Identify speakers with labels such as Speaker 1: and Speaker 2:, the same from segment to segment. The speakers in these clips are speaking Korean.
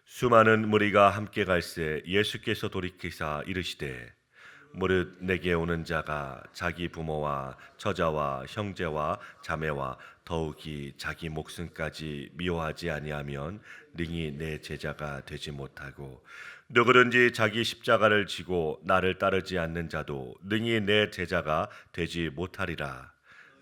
Speaker 1: 수많은 무리가 함께 갈새 예수께서 돌이키사 이르시되 무릇 내게 오는 자가 자기 부모와 처자와 형제와 자매와 더욱이 자기 목숨까지 미워하지 아니하면 능히 내 제자가 되지 못하고 누구든지 자기 십자가를 지고 나를 따르지 않는 자도 능히 내 제자가 되지 못하리라.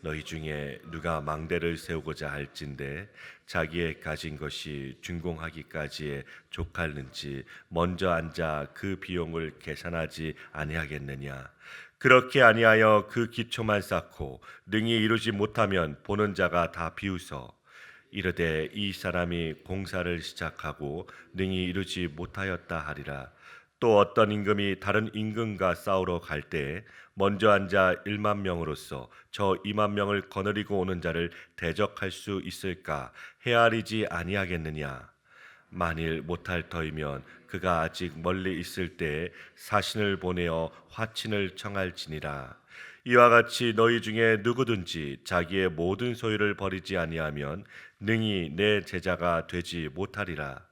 Speaker 1: 너희 중에 누가 망대를 세우고자 할진대 자기의 가진 것이 준공하기까지에 족할는지 먼저 앉아 그 비용을 계산하지 아니하겠느냐. 그렇게 아니하여 그 기초만 쌓고 능히 이루지 못하면 보는 자가 다 비웃어 이르되 이 사람이 공사를 시작하고 능히 이루지 못하였다 하리라. 또 어떤 임금이 다른 임금과 싸우러 갈 때에 먼저 앉아 1만 명으로서 저 2만 명을 거느리고 오는 자를 대적할 수 있을까 헤아리지 아니하겠느냐. 만일 못할 터이면 그가 아직 멀리 있을 때에 사신을 보내어 화친을 청할지니라. 이와 같이 너희 중에 누구든지 자기의 모든 소유를 버리지 아니하면 능히 내 제자가 되지 못하리라.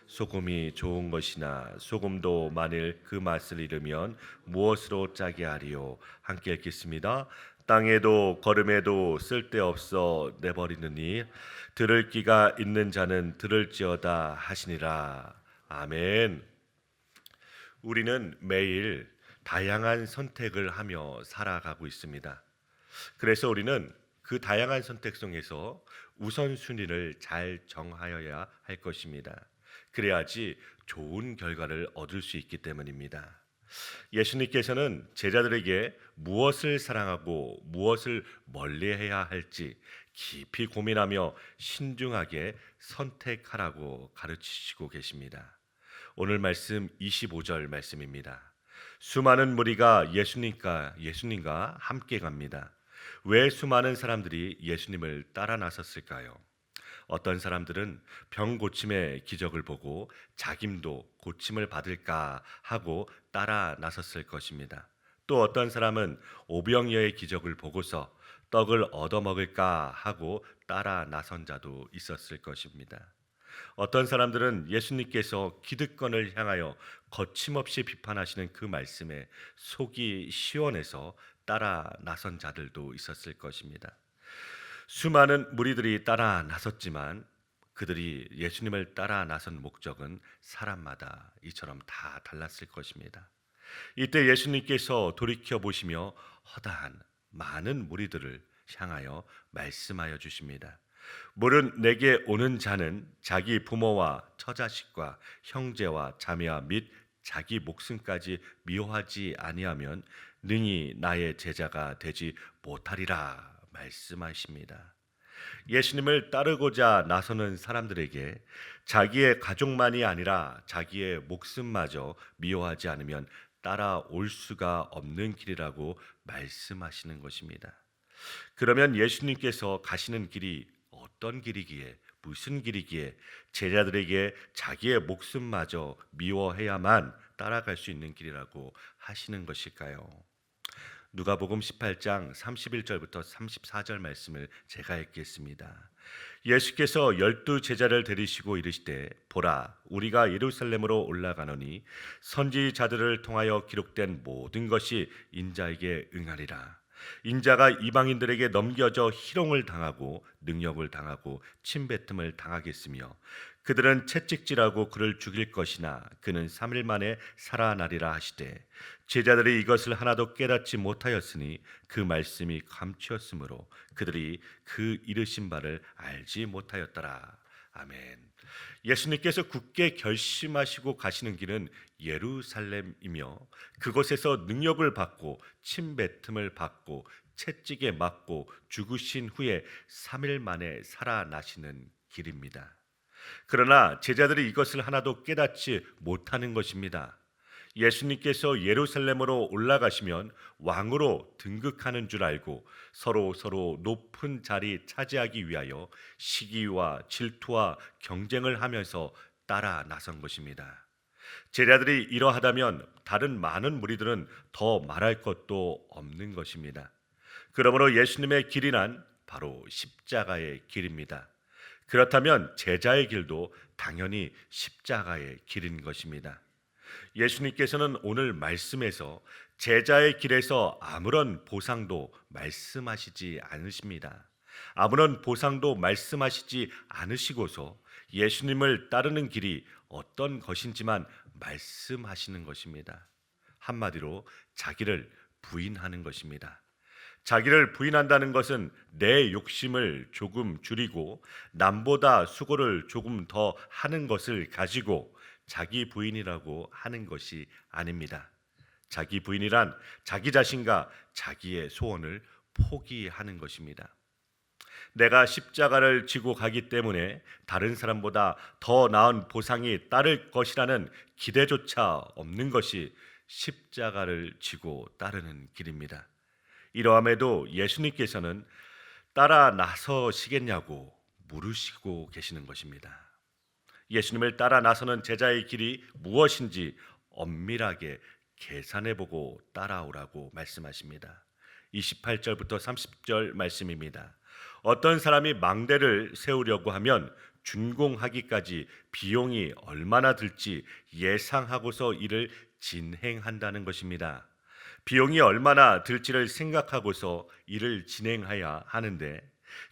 Speaker 1: 소금이 좋은 것이나 소금도 만일 그 맛을 잃으면 무엇으로 짜게 하리요. 함께 읽겠습니다. 땅에도 거름에도 쓸데없어 내버리느니 들을 귀가 있는 자는 들을지어다 하시니라. 아멘. 우리는 매일 다양한 선택을 하며 살아가고 있습니다. 그래서 우리는 그 다양한 선택 속에서 우선순위를 잘 정하여야 할 것입니다. 그래야지 좋은 결과를 얻을 수 있기 때문입니다. 예수님께서는 제자들에게 무엇을 사랑하고 무엇을 멀리해야 할지 깊이 고민하며 신중하게 선택하라고 가르치시고 계십니다. 오늘 말씀 25절 말씀입니다. 수많은 무리가 예수님과 함께 갑니다. 왜 수많은 사람들이 예수님을 따라 나섰을까요? 어떤 사람들은 병 고침의 기적을 보고 자김도 고침을 받을까 하고 따라 나섰을 것입니다. 또 어떤 사람은 오병이어의 기적을 보고서 떡을 얻어먹을까 하고 따라 나선 자도 있었을 것입니다. 어떤 사람들은 예수님께서 기득권을 향하여 거침없이 비판하시는 그 말씀에 속이 시원해서 따라 나선 자들도 있었을 것입니다. 수많은 무리들이 따라 나섰지만 그들이 예수님을 따라 나선 목적은 사람마다 이처럼 다 달랐을 것입니다. 이때 예수님께서 돌이켜 보시며 허다한 많은 무리들을 향하여 말씀하여 주십니다. 물은 내게 오는 자는 자기 부모와 처자식과 형제와 자매와 및 자기 목숨까지 미워하지 아니하면 능히 나의 제자가 되지 못하리라 말씀하십니다. 예수님을 따르고자 나서는 사람들에게 자기의 가족만이 아니라 자기의 목숨마저 미워하지 않으면 따라올 수가 없는 길이라고 말씀하시는 것입니다. 그러면 예수님께서 가시는 길이 어떤 길이기에 무슨 길이기에 제자들에게 자기의 목숨마저 미워해야만 따라갈 수 있는 길이라고 하시는 것일까요? 누가복음 18장 31절부터 34절 말씀을 제가 읽겠습니다. 예수께서 12 제자를 데리시고 이르시되 보라 우리가 예루살렘으로 올라가노니 선지자들을 통하여 기록된 모든 것이 인자에게 응하리라. 인자가 이방인들에게 넘겨져 희롱을 당하고 능력을 당하고 침뱉음을 당하겠으며 그들은 채찍질하고 그를 죽일 것이나 그는 3일 만에 살아나리라 하시되 제자들이 이것을 하나도 깨닫지 못하였으니 그 말씀이 감추었으므로 그들이 그 이르신 바를 알지 못하였더라. 아멘. 예수님께서 굳게 결심하시고 가시는 길은 예루살렘이며 그곳에서 능력을 받고 침뱉음을 받고 채찍에 맞고 죽으신 후에 3일 만에 살아나시는 길입니다. 그러나 제자들이 이것을 하나도 깨닫지 못하는 것입니다. 예수님께서 예루살렘으로 올라가시면 왕으로 등극하는 줄 알고 서로 높은 자리 차지하기 위하여 시기와 질투와 경쟁을 하면서 따라 나선 것입니다. 제자들이 이러하다면 다른 많은 무리들은 더 말할 것도 없는 것입니다. 그러므로 예수님의 길이란 바로 십자가의 길입니다. 그렇다면 제자의 길도 당연히 십자가의 길인 것입니다. 예수님께서는 오늘 말씀에서 제자의 길에서 아무런 보상도 말씀하시지 않으십니다. 아무런 보상도 말씀하시지 않으시고서 예수님을 따르는 길이 어떤 것인지만 말씀하시는 것입니다. 한마디로 자기를 부인하는 것입니다. 자기를 부인한다는 것은 내 욕심을 조금 줄이고 남보다 수고를 조금 더 하는 것을 가지고 자기 부인이라고 하는 것이 아닙니다. 자기 부인이란 자기 자신과 자기의 소원을 포기하는 것입니다. 내가 십자가를 지고 가기 때문에 다른 사람보다 더 나은 보상이 따를 것이라는 기대조차 없는 것이 십자가를 지고 따르는 길입니다. 이러함에도 예수님께서는 따라 나서시겠냐고 물으시고 계시는 것입니다. 예수님을 따라 나서는 제자의 길이 무엇인지 엄밀하게 계산해보고 따라오라고 말씀하십니다. 28절부터 30절 말씀입니다. 어떤 사람이 망대를 세우려고 하면 준공하기까지 비용이 얼마나 들지 예상하고서 이를 진행한다는 것입니다. 비용이 얼마나 들지를 생각하고서 일을 진행해야 하는데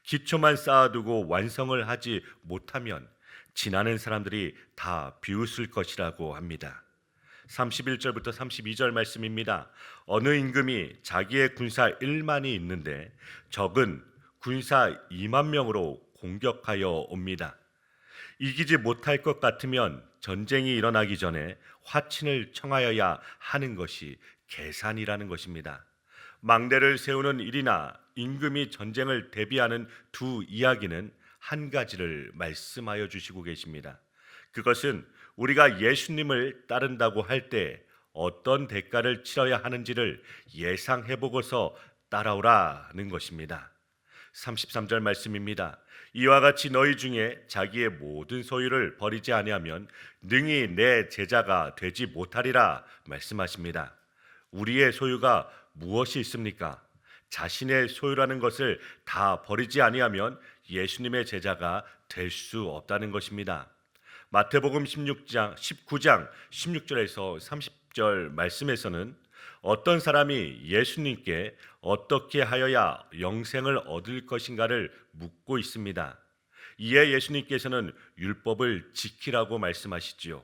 Speaker 1: 기초만 쌓아두고 완성을 하지 못하면 지나는 사람들이 다 비웃을 것이라고 합니다. 31절부터 32절 말씀입니다. 어느 임금이 자기의 군사 1만이 있는데 적은 군사 2만 명으로 공격하여 옵니다. 이기지 못할 것 같으면 전쟁이 일어나기 전에 화친을 청하여야 하는 것이 계산이라는 것입니다. 망대를 세우는 일이나 임금이 전쟁을 대비하는 두 이야기는 한 가지를 말씀하여 주시고 계십니다. 그것은 우리가 예수님을 따른다고 할 때 어떤 대가를 치러야 하는지를 예상해 보고서 따라오라는 것입니다. 33절 말씀입니다. 이와 같이 너희 중에 자기의 모든 소유를 버리지 아니하면 능히 내 제자가 되지 못하리라 말씀하십니다. 우리의 소유가 무엇이 있습니까? 자신의 소유라는 것을 다 버리지 아니하면 예수님의 제자가 될 수 없다는 것입니다. 마태복음 19장 16절에서 30절 말씀에서는 어떤 사람이 예수님께 어떻게 하여야 영생을 얻을 것인가를 묻고 있습니다. 이에 예수님께서는 율법을 지키라고 말씀하시지요.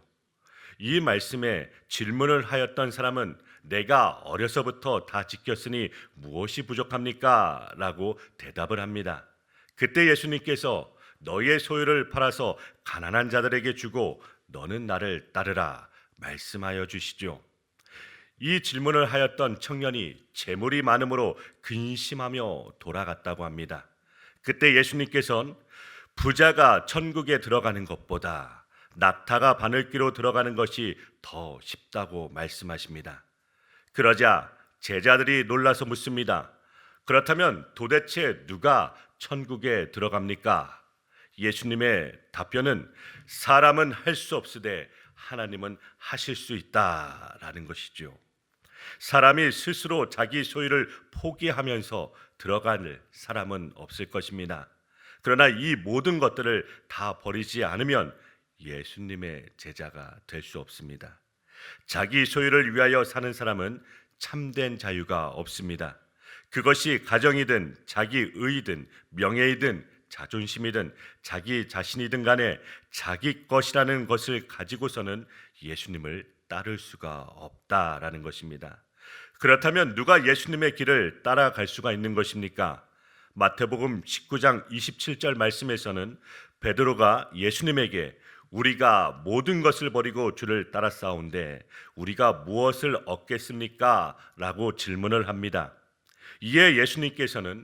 Speaker 1: 이 말씀에 질문을 하였던 사람은 내가 어려서부터 다 지켰으니 무엇이 부족합니까? 라고 대답을 합니다. 그때 예수님께서 너의 소유를 팔아서 가난한 자들에게 주고 너는 나를 따르라 말씀하여 주시죠. 이 질문을 하였던 청년이 재물이 많음으로 근심하며 돌아갔다고 합니다. 그때 예수님께서는 부자가 천국에 들어가는 것보다 낙타가 바늘귀로 들어가는 것이 더 쉽다고 말씀하십니다. 그러자 제자들이 놀라서 묻습니다. 그렇다면 도대체 누가 천국에 들어갑니까? 예수님의 답변은 사람은 할 수 없으되 하나님은 하실 수 있다라는 것이죠. 사람이 스스로 자기 소유를 포기하면서 들어갈 사람은 없을 것입니다. 그러나 이 모든 것들을 다 버리지 않으면 예수님의 제자가 될 수 없습니다. 자기 소유를 위하여 사는 사람은 참된 자유가 없습니다. 그것이 가정이든 자기 의이든 명예이든 자존심이든 자기 자신이든 간에 자기 것이라는 것을 가지고서는 예수님을 따를 수가 없다라는 것입니다. 그렇다면 누가 예수님의 길을 따라갈 수가 있는 것입니까? 마태복음 19장 27절 말씀에서는 베드로가 예수님에게 우리가 모든 것을 버리고 주를 따라싸운데 우리가 무엇을 얻겠습니까? 라고 질문을 합니다. 이에 예수님께서는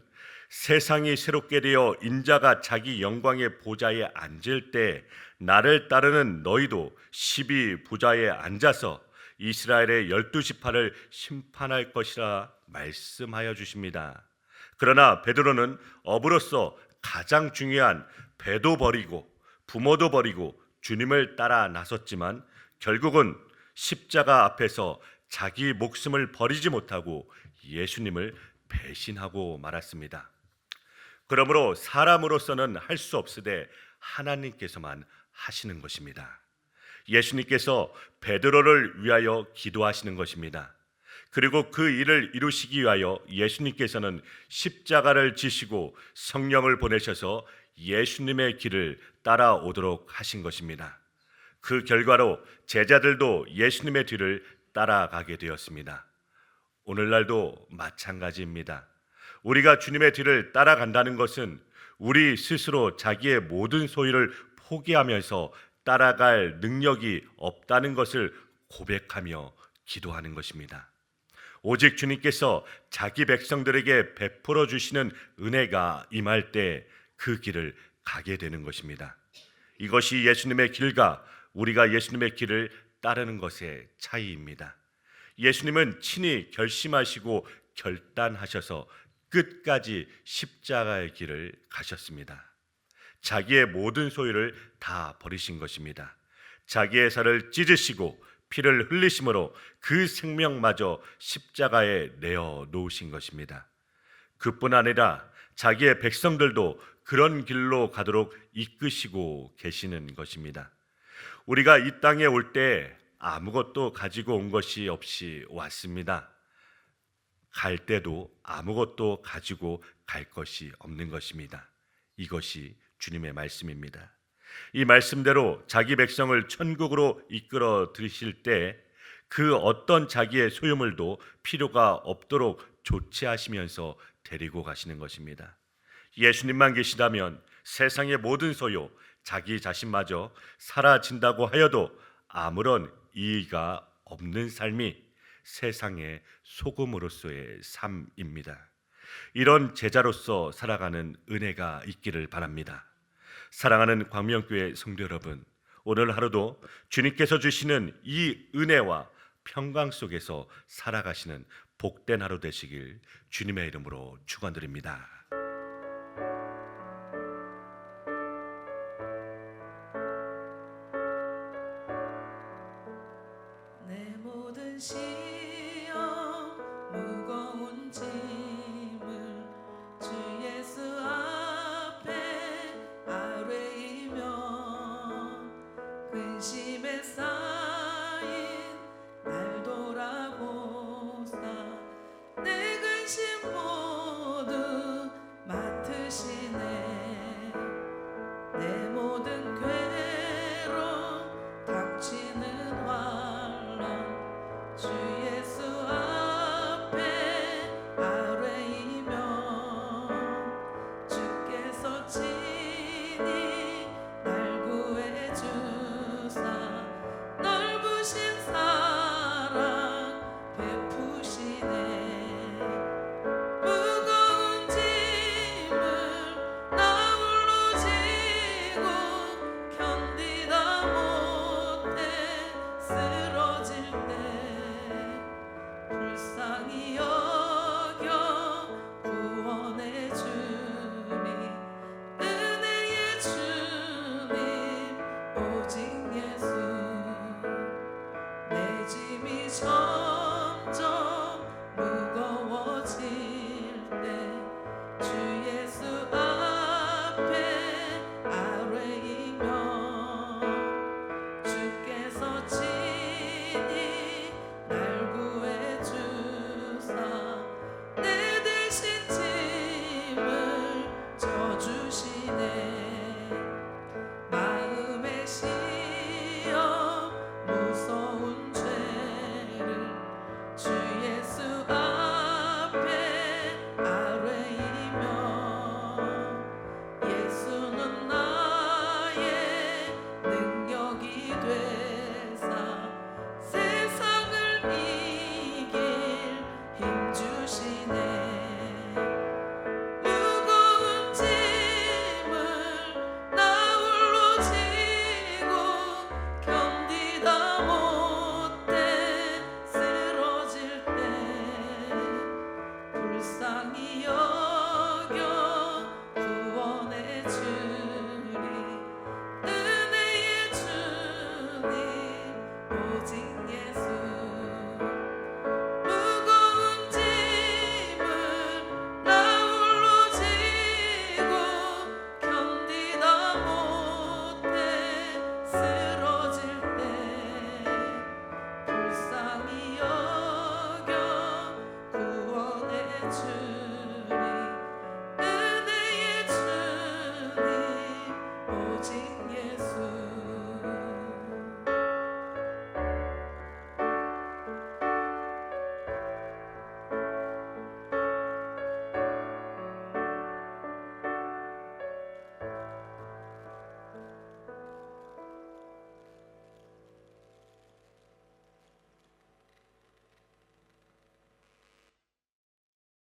Speaker 1: 세상이 새롭게 되어 인자가 자기 영광의 보좌에 앉을 때 나를 따르는 너희도 12부좌에 앉아서 이스라엘의 12지파를 심판할 것이라 말씀하여 주십니다. 그러나 베드로는 업으로서 가장 중요한 배도 버리고 부모도 버리고 주님을 따라 나섰지만 결국은 십자가 앞에서 자기 목숨을 버리지 못하고 예수님을 배신하고 말았습니다. 그러므로 사람으로서는 할 수 없으되 하나님께서만 하시는 것입니다. 예수님께서 베드로를 위하여 기도하시는 것입니다. 그리고 그 일을 이루시기 위하여 예수님께서는 십자가를 지시고 성령을 보내셔서 예수님의 길을 따라오도록 하신 것입니다. 그 결과로 제자들도 예수님의 뒤를 따라가게 되었습니다. 오늘날도 마찬가지입니다. 우리가 주님의 뒤를 따라간다는 것은 우리 스스로 자기의 모든 소유를 포기하면서 따라갈 능력이 없다는 것을 고백하며 기도하는 것입니다. 오직 주님께서 자기 백성들에게 베풀어 주시는 은혜가 임할 때 그 길을 가게 되는 것입니다. 이것이 예수님의 길과 우리가 예수님의 길을 따르는 것의 차이입니다. 예수님은 친히 결심하시고 결단하셔서 끝까지 십자가의 길을 가셨습니다. 자기의 모든 소유를 다 버리신 것입니다. 자기의 살을 찢으시고 피를 흘리심으로 그 생명마저 십자가에 내어 놓으신 것입니다. 그뿐 아니라 자기의 백성들도 그런 길로 가도록 이끄시고 계시는 것입니다. 우리가 이 땅에 올 때 아무것도 가지고 온 것이 없이 왔습니다. 갈 때도 아무것도 가지고 갈 것이 없는 것입니다. 이것이 주님의 말씀입니다. 이 말씀대로 자기 백성을 천국으로 이끌어 들이실 때 그 어떤 자기의 소유물도 필요가 없도록 조치하시면서 데리고 가시는 것입니다. 예수님만 계시다면 세상의 모든 소유, 자기 자신마저 사라진다고 하여도 아무런 이의가 없는 삶이 세상의 소금으로서의 삶입니다. 이런 제자로서 살아가는 은혜가 있기를 바랍니다. 사랑하는 광명교회 성도 여러분, 오늘 하루도 주님께서 주시는 이 은혜와 평강 속에서 살아가시는 복된 하루 되시길 주님의 이름으로 축원드립니다.
Speaker 2: 내 모든 시